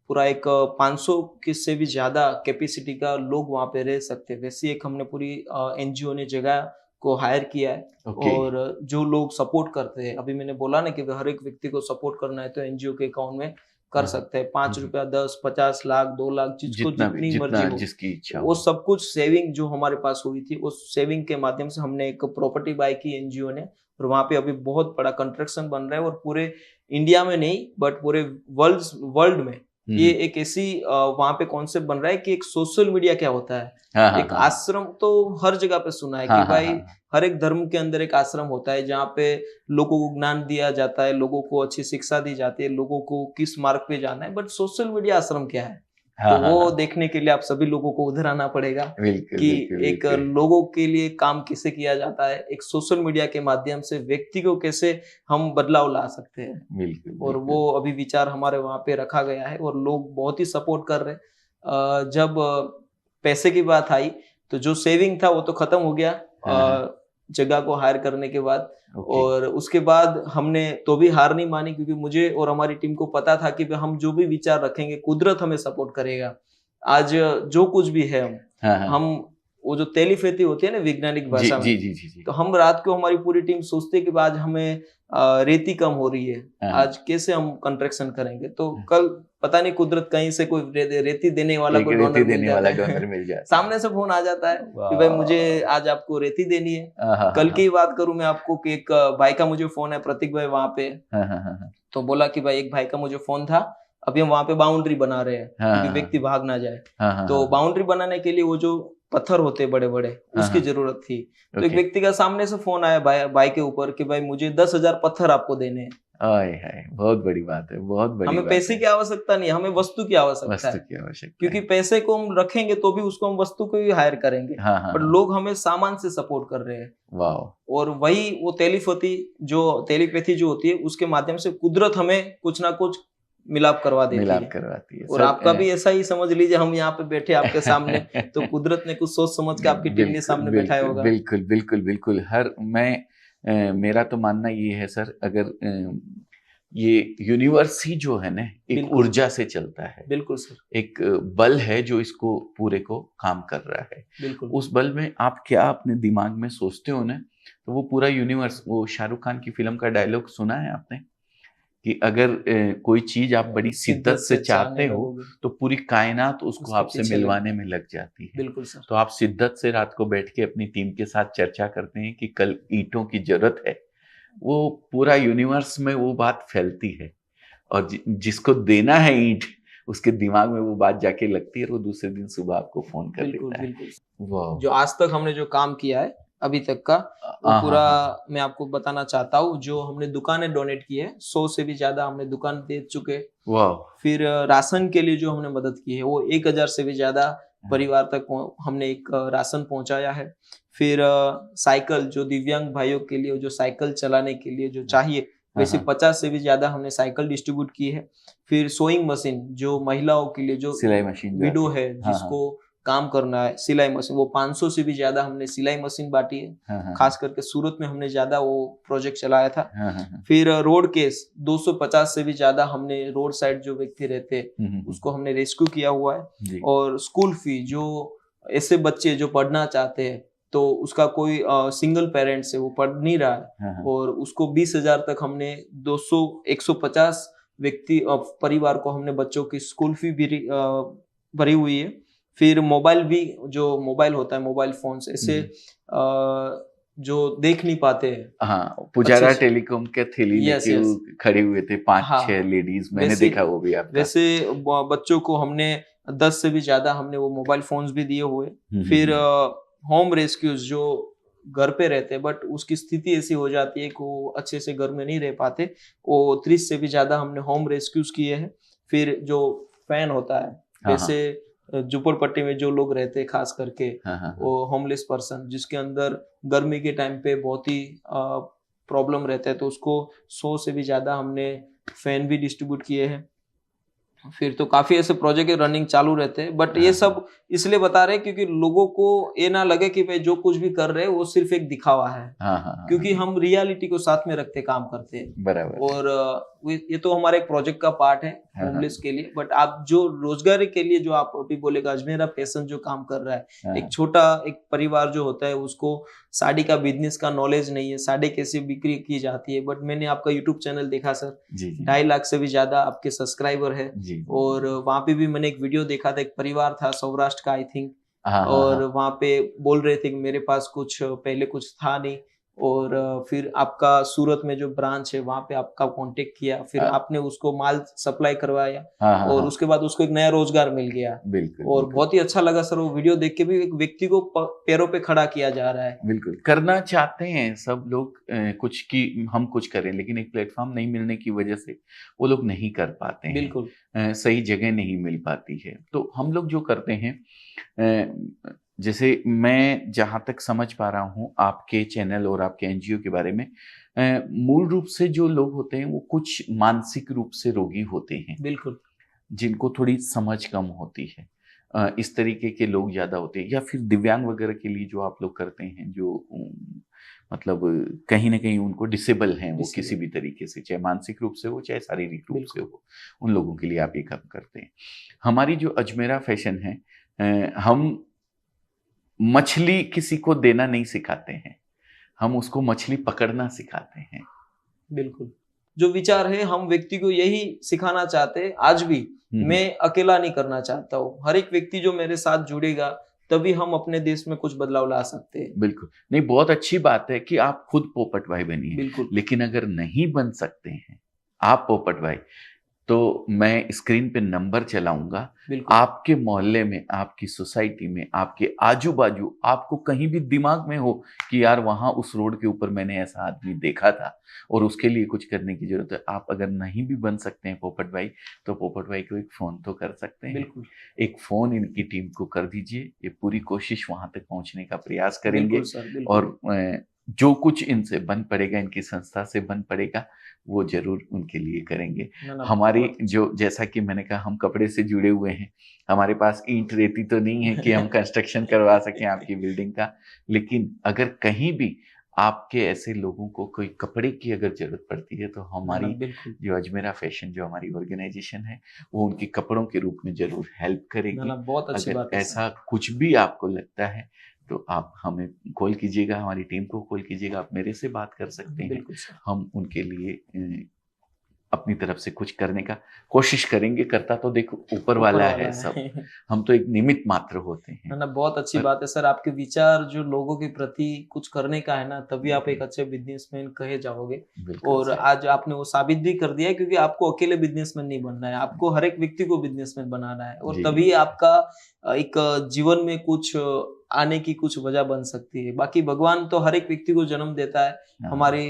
पूरा एक 500 के से भी ज्यादा कैपेसिटी का लोग वहाँ पे रह सकते हैं। वैसे एक हमने पूरी एनजीओ ने जगह को हायर किया है। और जो लोग सपोर्ट करते हैं, अभी मैंने बोला ना कि हर एक व्यक्ति को सपोर्ट करना है तो एनजीओ के अकाउंट में कर सकते हैं। 5 रुपया, 10, 50 लाख, 2 लाख, जिसको जितनी मर्जी हो, जिसकी इच्छा, वो सब कुछ सेविंग जो हमारे पास हुई थी, उस सेविंग के माध्यम से हमने एक प्रॉपर्टी बाय की एनजीओ ने, और वहाँ पे अभी बहुत बड़ा कंस्ट्रक्शन बन रहा है, और पूरे इंडिया में नहीं बट पूरे वर्ल्ड में ये एक ऐसी वहां पे कॉन्सेप्ट बन रहा है कि एक सोशल मीडिया क्या होता है। हाँ, एक हाँ, आश्रम तो हर जगह पे सुना है हाँ, कि हाँ, भाई हाँ, हर एक धर्म के अंदर एक आश्रम होता है जहाँ पे लोगों को ज्ञान दिया जाता है, लोगों को अच्छी शिक्षा दी जाती है, लोगों को किस मार्ग पे जाना है। बट सोशल मीडिया आश्रम क्या है, हाँ, तो हाँ, वो हाँ, देखने के लिए आप सभी लोगों को उधर आना पड़ेगा बिल्कुल, कि बिल्कुल, एक बिल्कुल, लोगों के लिए काम कैसे किया जाता है, एक सोशल मीडिया के माध्यम से व्यक्ति को कैसे हम बदलाव ला सकते हैं। बिल्कुल, और बिल्कुल। वो अभी विचार हमारे वहाँ पे रखा गया है और लोग बहुत ही सपोर्ट कर रहे हैं। जब पैसे की बात आई तो जो सेविंग था वो तो खत्म हो गया हाँ, हाँ, जगह को हायर करने के बाद। ओके, और उसके बाद हमने तो भी हार नहीं मानी क्योंकि मुझे और हमारी टीम को पता था कि हम जो भी विचार रखेंगे कुदरत हमें सपोर्ट करेगा। आज जो कुछ भी है हाँ, हाँ, हम वो जो टेलीपैथी होती है ना वैज्ञानिक जी, भाषा में, जी, जी, जी, जी, तो हम रात को हमारी पूरी टीम सोचते है कि आज हमें रेती कम हो रही है, हाँ, हाँ, आज कैसे हम कंस्ट्रक्शन करेंगे। तो कल पता नहीं कुदरत कहीं से कोई रेती देने वाला एक कोई रेती डोनर मिल देने जाता वाला है डोनर मिल जाता है। सामने से फोन आ जाता है कि भाई मुझे वाह! आज आपको रेती देनी है। हाँ, हाँ, कल हाँ, की ही बात करूं मैं आपको कि एक भाई का मुझे फोन है, प्रतीक भाई वहां पे, हाँ, हाँ, हाँ, हाँ, तो बोला कि भाई एक भाई का मुझे फोन था, अभी हम वहां पे बाउंड्री बना रहे हैं हाँ, क्योंकि हाँ, व्यक्ति भाग ना जाए। हाँ, हाँ, तो हाँ, बाउंड्री बनाने के लिए वो जो पत्थर होते बड़े बड़े हाँ, उसकी हाँ, जरूरत थी। तो एक ओके, व्यक्ति का सामने से फोन आया भाई भाई के ऊपर कि भाई मुझे 10,000 पत्थर आपको देने हैं। आय हाय! बहुत बड़ी बात है, बहुत बड़ी हमें बात पैसे है। की आवश्यकता नहीं, हमें वस्तु की आवश्यकता वस्तु है, की आवश्यकता क्योंकि है। पैसे को हम रखेंगे तो भी उसको हम वस्तु को ही हायर करेंगे। हाँ, हाँ, पर हाँ, लोग हमें सामान से सपोर्ट कर रहे हैं। वाओ! और वही वो टेलीपैथी जो होती है उसके माध्यम से कुदरत हमें कुछ ना कुछ मिलाप करवा देती मिलाप है। करवाती है। और सर आपका भी ऐसा ही समझ लीजिए, हम यहाँ पे बैठे आपके सामने, तो कुदरत ने कुछ सोच समझ के आपकी टीम के बिल्कुल, सामने बैठाया बिल्कुल, होगा। बिल्कुल, बिल्कुल, बिल्कुल। मेरा तो मानना ये है सर, अगर ये यूनिवर्स ही जो है ना, एक बिल्कुल, ऊर्जा से चलता है। बिल्कुल सर, एक बल है जो इसको पूरे को काम कर रहा है। बिल्कुल, उस बल में आप क्या अपने दिमाग में सोचते हो ना, तो वो पूरा यूनिवर्स, वो शाहरुख खान की फ़िल्म का डायलॉग सुना है आपने? कि अगर कोई चीज़ आप बड़ी शिद्दत शिद्दत से से चाहने चाहते हो, लगोगे, तो पूरी कायनात उसको उसके आपसे पीछे मिलवाने लगेगा। में लग जाती है। बिल्कुल सर, तो आप शिद्दत से रात को बैठ के अपनी टीम के साथ चर्चा करते हैं कि कल ईंटों की ज़रूरत है। वो पूरा यूनिवर्स में वो बात फैलती है और जिसको देना है ईंट, उसके दिमाग में वो बात जाके लगती है और वो दूसरे दिन सुबह आपको फ़ोन कर बिल्कुल, देता है। बिल्कुल। वाह! जो आज तक हमने जो काम किया है अभी तक का, वो हाँ, हाँ, पूरा हाँ। मैं आपको बताना चाहता हूँ। जो हमने दुकानें डोनेट की है, 100 से भी ज़्यादा हमने दुकान दे चुके। वाह! फिर राशन के लिए जो हमने मदद की है, वो 1000 से भी ज़्यादा परिवार तक हमने एक राशन पहुँचाया है। फिर साइकिल, जो दिव्यांग भाइयों के लिए जो साइकिल चलाने के लिए जो चाहिए, हाँ, वैसे हाँ। 50 से भी ज़्यादा हमने साइकिल डिस्ट्रीब्यूट की है। फिर सोइंग मशीन, जो महिलाओं के लिए, जो सिलाई मशीन जो विडो आती है हाँ, जिसको काम करना है, सिलाई मशीन, वो 500 से भी ज़्यादा हमने सिलाई मशीन बाँटी है। हाँ, हाँ, खास करके सूरत में हमने ज़्यादा वो प्रोजेक्ट चलाया था। हाँ, हाँ, हाँ। फिर रोड केस 250 से भी ज़्यादा हमने रोड साइड जो व्यक्ति रहते हैं, हुँ, हुँ, हुँ। उसको हमने रेस्क्यू किया हुआ है। जी। और स्कूल फी, जो ऐसे बच्चे जो पढ़ना चाहते हैं, तो उसका कोई सिंगल पेरेंट्स है, वो पढ़ नहीं रहा है, हाँ, हाँ। और उसको 20,000 तक हमने 150 व्यक्ति परिवार को हमने बच्चों की स्कूल फी भी भरी हुई है। फिर मोबाइल भी, जो मोबाइल होता है, मोबाइल फ़ोन्स ऐसे जी। जो देख नहीं पाते हैं हाँ, पुजारा अच्छे से, टेलीकॉम के थैली यस, लेके वो यस। खड़े हुए थे 5-6 हाँ, लेडीज़, मैंने वैसे देखा वो भी आपका। वैसे बच्चों को हमने 10 से भी ज़्यादा हमने वो मोबाइल फ़ोन्स भी दिए हुए। हुँ, हुँ, फिर हुँ। होम रेस्क्यूज़, जो घर पे रहते हैं बट उसकी स्थिति ऐसी हो जाती है कि वो अच्छे से घर में नहीं रह पाते, वो 30 से भी ज़्यादा हमने होम रेस्क्यूज़ किए हैं। फिर जो फैन होता है, हाँ, हाँ। वैसे झोपड़पट्टी में जो लोग रहते हैं, खास करके हाँ, हाँ, हाँ। वो होमलेस पर्सन, जिसके अंदर गर्मी के टाइम पे बहुत ही प्रॉब्लम रहता है, तो उसको 100 से भी ज़्यादा हमने फैन भी डिस्ट्रीब्यूट किए हैं। फिर तो काफ़ी ऐसे प्रोजेक्ट रनिंग चालू रहते हैं, बट हाँ, ये हाँ। सब इसलिए बता रहे हैं क्योंकि लोगों को ये ना लगे कि भाई जो कुछ भी कर रहे हैं वो सिर्फ एक दिखावा है। हाँ, हाँ, हाँ, क्योंकि हाँ। हम रियलिटी को साथ में रखते काम करते हैं। बराबर है। और ये तो हमारे एक प्रोजेक्ट का पार्ट है हाँ, हाँ। होमलेस के लिए। बट आप जो रोजगारी के लिए, जो आप अभी बोलेगा अजमेरा फैशन जो काम कर रहा है, हाँ, एक छोटा एक परिवार जो होता है, उसको साड़ी का बिजनेस का नॉलेज नहीं है, साड़ी कैसे बिक्री की जाती है। बट मैंने आपका यूट्यूब चैनल देखा सर, जी, जी। 2.5 लाख से भी ज्यादा आपके सब्सक्राइबर है। जी, जी, और जी। वहां पे भी मैंने एक वीडियो देखा था, एक परिवार था सौराष्ट्र का आई थिंक, हाँ, हाँ, और हाँ। वहां पे बोल रहे थे कि मेरे पास कुछ पहले कुछ था नहीं, और फिर आपका सूरत में जो ब्रांच है वहाँ पे आपका कांटेक्ट किया, फिर हाँ। आपने उसको माल सप्लाई करवाया हाँ हाँ और हाँ, उसके बाद उसको एक नया रोजगार मिल गया। बिल्कुल और बिल्कुल बहुत ही अच्छा लगा सर वो वीडियो देख के भी, एक व्यक्ति को पैरों पे खड़ा किया जा रहा है। बिल्कुल करना चाहते हैं सब लोग, कुछ की हम कुछ करें, लेकिन एक प्लेटफॉर्म नहीं मिलने की वजह से वो लोग नहीं कर पाते हैं। बिल्कुल। सही जगह नहीं मिल पाती है, तो हम लोग जो करते हैं, जैसे मैं जहाँ तक समझ पा रहा हूँ आपके चैनल और आपके एनजीओ के बारे में, मूल रूप से जो लोग होते हैं वो कुछ मानसिक रूप से रोगी होते हैं, बिल्कुल। जिनको थोड़ी समझ कम होती है। इस तरीके के लोग ज़्यादा होते हैं, या फिर दिव्यांग वगैरह के लिए जो आप लोग करते हैं, जो मतलब कहीं न कहीं उनको डिसेबल हैं वो किसी डिसेबल। भी तरीके से, चाहे मानसिक रूप से हो, चाहे शारीरिक रूप से बिल्कुल। हो, उन लोगों के लिए आप ये काम करते हैं। हमारी जो अजमेरा फैशन है, हम मछली किसी को देना नहीं सिखाते हैं, हम उसको मछली पकड़ना सिखाते हैं। बिल्कुल। जो विचार है हम व्यक्ति को यही सिखाना चाहते हैं आज भी। हुँ, हुँ। मैं अकेला नहीं करना चाहता हूँ। हर एक व्यक्ति जो मेरे साथ जुड़ेगा तभी हम अपने देश में कुछ बदलाव ला सकते हैं। बिल्कुल। नहीं, बहुत अच्छी बात है कि आप खुद पोपट भाई बनिए, बिल्कुल। लेकिन अगर नहीं बन सकते हैं आप पोपट भाई, तो मैं स्क्रीन पे नंबर चलाऊँगा। बिल्कुल। आपके मोहल्ले में, आपकी सोसाइटी में, आपके आजू-बाजू, आपको कहीं भी दिमाग में हो कि यार वहाँ उस रोड के ऊपर मैंने ऐसा आदमी देखा था और उसके लिए कुछ करने की ज़रूरत है। आप अगर नहीं भी बन सकते हैं पोपट भाई, तो पोपट भाई को एक फ़ोन तो कर सकते हैं। बिल्कुल। एक फ़ोन इनकी टीम को कर दीजिए, ये पूरी कोशिश वहाँ तक पहुँचने का प्रयास करेंगे बिल्कुल सर, बिल्कुल। और जो कुछ इनसे बन पड़ेगा, इनकी संस्था से बन पड़ेगा, वो ज़रूर उनके लिए करेंगे। ना, ना, हमारी बहुत अच्छा। जो, जैसा कि मैंने कहा, हम कपड़े से जुड़े हुए हैं, हमारे पास ईंट रेती तो नहीं है कि हम कंस्ट्रक्शन करवा सकें आपकी बिल्डिंग का, लेकिन अगर कहीं भी आपके ऐसे लोगों को कोई कपड़े की अगर ज़रूरत पड़ती है, तो ना, ना, हमारी बिल्कुल। जो अजमेरा फैशन, जो हमारी ऑर्गेनाइज़ेशन है, वो उनके कपड़ों के रूप में ज़रूर हेल्प ना, ना, करेगी। बहुत अच्छी अगर बात है सर। ऐसा कुछ भी आपको लगता है, तो आप हमें कॉल कीजिएगा, हमारी टीम को कॉल कीजिएगा, आप मेरे से बात कर सकते हैं। बिल्कुल सर। हम उनके लिए अपनी तरफ से कुछ करने का कोशिश करेंगे। करता तो देखो ऊपर ऊपर वाला वाला है सब, है। हम तो एक निमित्त मात्र होते हैं। ना, ना, बहुत अच्छी पर बात है सर। आपके विचार जो लोगों के प्रति कुछ करने का है ना, तभी आप एक बिल्कुल, अच्छे बिज़नेसमैन कहे जाओगे। बिल्कुल और सही। आज आपने वो साबित भी कर दिया है, क्योंकि आपको अकेले बिज़नेसमैन नहीं बनना है, आपको हर एक व्यक्ति को बिज़नेसमैन बनाना है और जी, तभी आपका एक जीवन में कुछ आने की कुछ वजह बन सकती है। बाकी भगवान तो हर एक व्यक्ति को जन्म देता है। हाँ, हमारी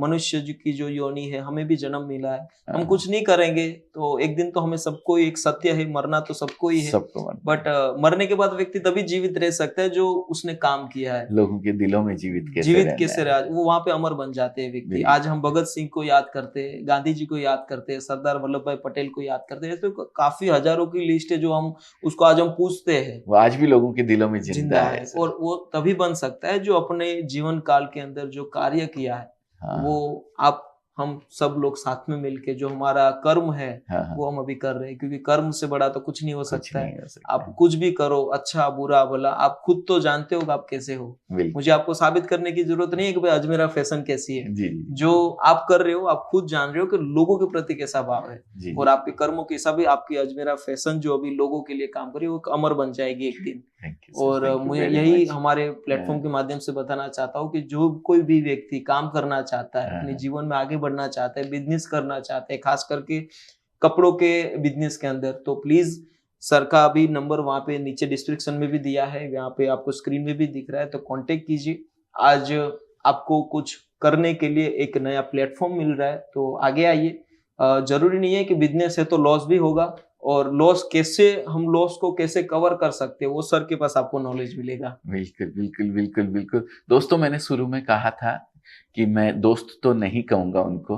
मनुष्य जी की जो योनि है, हमें भी जन्म मिला है। हम हाँ, कुछ नहीं करेंगे तो एक दिन तो हमें सबको ही, एक सत्य है, मरना तो सबको ही है। सबको मानना बट है। मरने के बाद व्यक्ति तभी जीवित रह सकता है जो उसने काम किया है। लोगों के दिलों में जीवित कैसे जीवित रहना कैसे है। रहा, वो वहाँ पे अमर बन जाते हैं व्यक्ति। आज हम बिल्कुल, भगत सिंह को याद करते हैं, गांधी जी को याद करते हैं, सरदार वल्लभ भाई पटेल को याद करते हैं। ऐसे काफ़ी हज़ारों की लिस्ट है जो हम उसको आज हम पूछते हैं, वो आज भी लोगों के दिलों में जिंदा जिंदा है है। सर। और वो तभी बन सकता है जो अपने जीवन काल के अंदर जो कार्य किया है, हाँ, वो आप हम सब लोग साथ में मिलके जो हमारा कर्म है, हाँ, हाँ, वो हम अभी कर रहे हैं। क्योंकि कर्म से बड़ा तो कुछ नहीं हो कुछ सकता नहीं है। हो सकता आप है। कुछ भी करो, अच्छा, बुरा, भला, आप खुद तो जानते हो कि आप कैसे हो। मुझे बिल्कुल, आपको साबित करने की ज़रूरत नहीं है कि भाई अजमेरा फैशन कैसी है। जी, जी, जो आप कर रहे हो, आप खुद जान रहे हो कि लोगों के प्रति कैसा भाव है। जी, और जी। आपके कर्मों के हिसाब से आपकी अजमेरा फैशन जो अभी लोगों के लिए काम कर रही है, वो अमर बन जाएगी एक दिन। थैंक यू सर, और थैंक यू मैं वेरी यही मच। हमारे प्लेटफ़ॉर्म के माध्यम से बताना चाहता हूँ कि जो कोई भी व्यक्ति काम करना चाहता है, हाँ, अपने हाँ, जीवन में आगे बढ़ना चाहता है, बिज़नेस करना चाहता है, ख़ास करके कपड़ों के बिज़नेस के अंदर, तो प्लीज़ सर का भी नंबर वहाँ पे नीचे डिस्क्रिप्शन में भी दिया है, यहाँ पे आपको स्क्रीन में भी दिख रहा है, तो कॉन्टैक्ट कीजिए। आज आपको कुछ करने के लिए एक नया प्लेटफ़ॉर्म मिल रहा है, तो आगे आइए। ज़रूरी नहीं है कि बिज़नेस है तो लॉस भी होगा, और लॉस कैसे, हम लॉस को कैसे कवर कर सकते हैं, वो सर के पास आपको नॉलेज मिलेगा। बिल्कुल, बिल्कुल, बिल्कुल, बिल्कुल। दोस्तों, मैंने शुरू में कहा था कि मैं दोस्त तो नहीं कहूँगा उनको,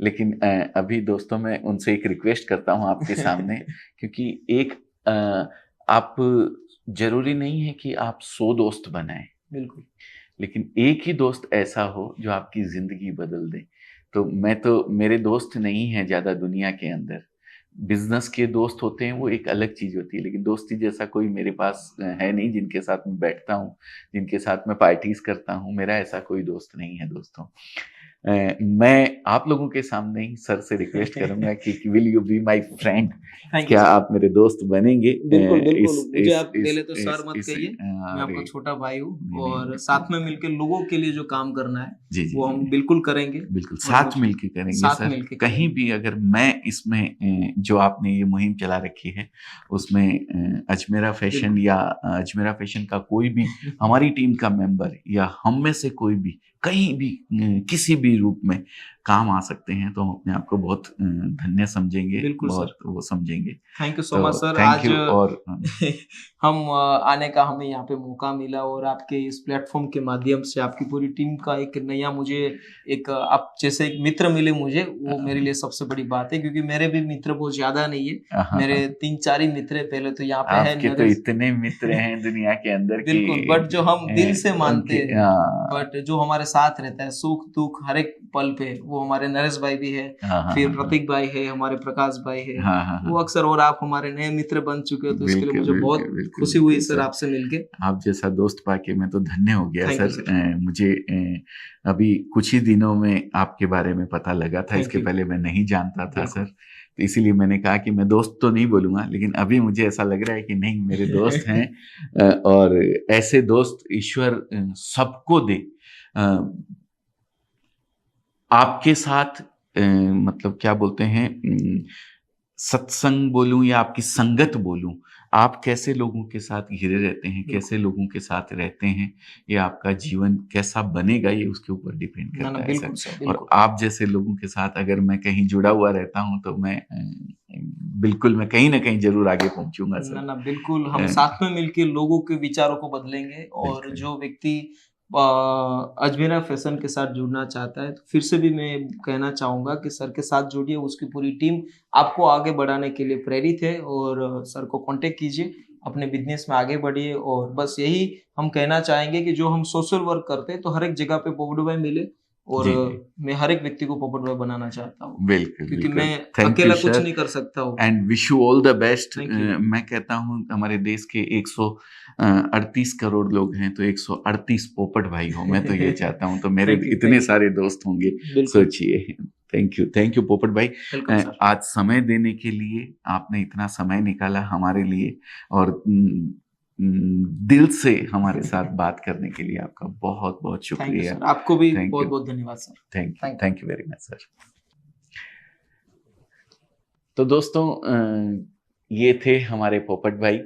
लेकिन अभी दोस्तों मैं उनसे एक रिक्वेस्ट करता हूँ आपके सामने, क्योंकि एक आप, ज़रूरी नहीं है कि आप 100 दोस्त बनाएँ, बिल्कुल। लेकिन एक ही दोस्त ऐसा हो जो आपकी ज़िंदगी बदल दे। तो मेरे दोस्त नहीं हैं ज़्यादा दुनिया के अंदर। बिज़नेस के दोस्त होते हैं, वो एक अलग चीज़ होती है, लेकिन दोस्ती जैसा कोई मेरे पास है नहीं, जिनके साथ मैं बैठता हूँ, जिनके साथ मैं पार्टीज़ करता हूँ, मेरा ऐसा कोई दोस्त नहीं है दोस्तों। मैं आप लोगों के सामने ही सर से रिक्वेस्ट करूंगा कि will you be my friend, thank you क्या सर। आप मेरे दोस्त बनेंगे? बिल्कुल, बिल्कुल। इस मुझे इस आप इस पहले तो सर इस मत इस कहिए, मैं अरे आपका छोटा भाई हूँ नहीं नहीं और बिल्कुल साथ में मिलके लोगों के लिए जो काम करना है, जी जी वो जी हम बिल्कुल करेंगे बिल्कुल और साथ मुझे मिलके करेंगे साथ सर। मिलके कहीं करेंगे। भी अगर मैं इसमें जो आपने ये मुहिम चला रखी है उसमें अजमेरा फैशन बिल्कुल। या अजमेरा फैशन का कोई भी हमारी टीम का मेंबर या हम में से कोई भी कहीं भी किसी भी रूप में काम आ सकते हैं तो हम अपने आप को बहुत धन्य समझेंगे, बिल्कुल सर। बहुत वो समझेंगे। थैंक यू सो तो मच सर। थैंक आज यू और हम आने का हमें यहाँ पे मौका मिला और आपके इस प्लेटफॉर्म के माध्यम से आपकी पूरी टीम का एक नया मुझे एक आप जैसे एक मित्र मिले मुझे, वो मेरे लिए सबसे बड़ी बात है क्योंकि मेरे भी मित्र बहुत ज़्यादा नहीं है। मेरे 3-4 ही मित्र हैं। पहले तो यहाँ पे है आपके तो नरेश। इतने मित्र हैं दुनिया के अंदर की बिल्कुल, बट जो हम दिल से मानते उनके हैं, बट जो हमारे साथ रहता है सुख-दुख हर एक पल पे, वो हमारे नरेश भाई भी है, हाँ हाँ फिर हाँ हाँ प्रतीक भाई है, हमारे प्रकाश भाई है। हाँ हाँ वो हाँ अक्सर और आप हमारे नए मित्र बन चुके हो तो इसके लिए बिल्कुल मुझे बिल्कुल बहुत बिल्कुल खुशी हुई बिल्कुल सर सर। आपसे मिलके। आप जैसा दोस्त पाके मैं तो धन्य हो गया थैंक सर। You sir. मुझे अभी कुछ ही दिनों में आपके बारे में पता लगा था, थैंक इसके यू। पहले मैं नहीं जानता था सर। बिल्कुल। तो इसीलिए मैंने कहा कि मैं दोस्त तो नहीं बोलूँगा, लेकिन अभी मुझे ऐसा लग रहा है कि नहीं मेरे दोस्त हैं। और ऐसे दोस्त ईश्वर सबको दे। अ, आपके साथ मतलब क्या बोलते हैं सत्संग बोलूँ या आपकी संगत बोलूँ, आप कैसे लोगों के साथ घिरे रहते हैं, कैसे बिल्कुल। लोगों के साथ रहते हैं, ये आपका जीवन कैसा बनेगा ये उसके ऊपर डिपेंड ना, ना, करता है बिल्कुल सर। सर, और बिल्कुल। आप जैसे लोगों के साथ अगर मैं कहीं जुड़ा हुआ रहता हूँ तो मैं बिल्कुल मैं कहीं न कहीं ज़रूर आगे पहुँचूँगा ना, सर। ना, बिल्कुल हम अ, साथ में मिलके लोगों के विचारों को बदलेंगे और बिल्कुल। जो व्यक्ति अजमेरा फैशन के साथ जुड़ना चाहता है, तो फिर से भी मैं कहना चाहूँगा कि सर के साथ जुड़िए, उसकी पूरी टीम आपको आगे बढ़ाने के लिए प्रेरित है और सर को कॉन्टैक्ट कीजिए, अपने बिज़नेस में आगे बढ़िए और बस यही हम कहना चाहेंगे कि जो हम सोशल वर्क करते हैं, तो हर एक जगह पे पोपट भाई मिले और जी, जी। मैं हर एक व्यक्ति को पोपट भाई बनाना चाहता हूँ, बिल्कुल, क्योंकि बिल्कुल। मैं थैंक यू अकेला कुछ सर नहीं कर सकता हूँ। And wish you all the best. Thank you. मैं कहता हूँ हमारे देश के 138 करोड़ लोग हैं तो 138 पोपट भाई हो, मैं तो ये चाहता हूँ। तो मेरे थैंक यू, इतने थैंक यू। सारे दोस्त होंगे, बिल्कुल। सोचिए। थैंक यू पोपट भाई। Welcome sir. आज समय देने के लिए आपने इतना समय निकाला हमारे लिए और दिल से हमारे साथ बात करने के लिए आपका बहुत-बहुत थैंक यू शुक्रिया। सर। आपको भी थैंक यू, बहुत-बहुत धन्यवाद sir. Thank you. Thank you very much sir. तो दोस्तों ये थे हमारे पोपट भाई,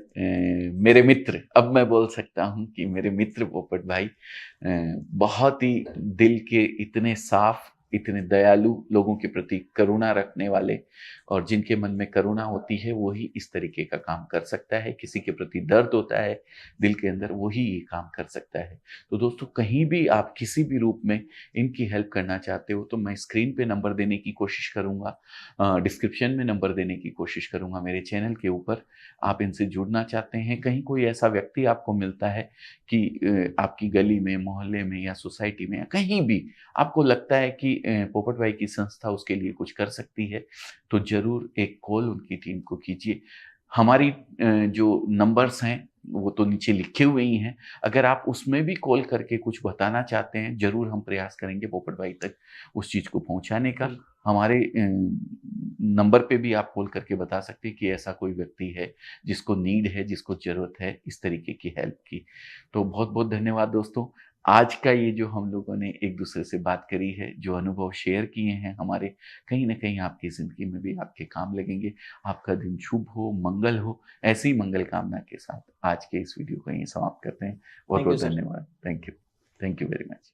मेरे मित्र। अब मैं बोल सकता हूँ कि मेरे मित्र पोपट भाई बहुत ही दिल के इतने साफ, इतने दयालु, लोगों के प्रति करुणा रखने वाले और जिनके मन में करुणा होती है वही इस तरीके का काम कर सकता है। किसी के प्रति दर्द होता है दिल के अंदर, वही ये काम कर सकता है। तो दोस्तों कहीं भी आप किसी भी रूप में इनकी हेल्प करना चाहते हो तो मैं स्क्रीन पे नंबर देने की कोशिश करूँगा, डिस्क्रिप्शन में नंबर देने की कोशिश करूँगा मेरे चैनल के ऊपर। आप इनसे जुड़ना चाहते हैं, कहीं कोई ऐसा व्यक्ति आपको मिलता है कि आपकी गली में, मोहल्ले में या सोसाइटी में या कहीं भी आपको लगता है कि पोपट भाई की संस्था उसके लिए कुछ कर सकती है, तो ज़रूर एक कॉल उनकी टीम को कीजिए। हमारी जो नंबर्स हैं वो तो नीचे लिखे हुए ही हैं। अगर आप उसमें भी कॉल करके कुछ बताना चाहते हैं, ज़रूर हम प्रयास करेंगे पोपट भाई तक उस चीज़ को पहुँचाने का। बिल्कुल। हमारे नंबर पे भी आप कॉल करके बता सकते हैं कि ऐसा कोई व्यक्ति है जिसको नीड है, जिसको ज़रूरत है इस तरीके की हेल्प की। तो बहुत-बहुत धन्यवाद दोस्तों। आज का ये जो हम लोगों ने एक-दूसरे से बात करी है, जो अनुभव शेयर किए हैं हमारे, कहीं न कहीं आपकी ज़िंदगी में भी आपके काम लगेंगे। आपका दिन शुभ हो, मंगल हो, ऐसी ही मंगल कामना के साथ आज के इस वीडियो को यहीं समाप्त करते हैं। थैंक यू बहुत-बहुत सर। धन्यवाद। Thank you. Thank you very much.